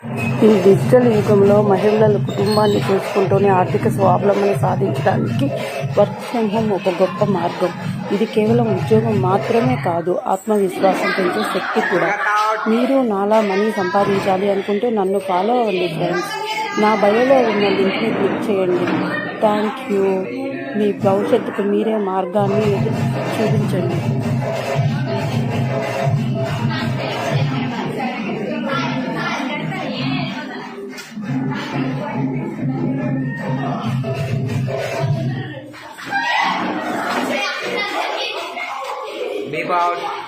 ఈ డిజిటల్ యుగంలో మహిళలు కుటుంబాన్ని చూసుకుంటూనే ఆర్థిక స్వావలంబన సాధించడానికి వర్క్ ఫ్రమ్ హోమ్ ఒక గొప్ప మార్గం. ఇది కేవలం ఉద్యోగం మాత్రమే కాదు, ఆత్మవిశ్వాసం పెంచే శక్తి కూడా. మీరు నాలా మనీ సంపాదించాలి అనుకుంటే నన్ను ఫాలో అవ్వండి ఫ్రెండ్స్. నా బయోలో ఉన్న లింక్ని క్లిక్ చేయండి. Thank you. మీ భవిష్యత్తుకు మీరే మార్గాన్ని చూపించండి. Beep out.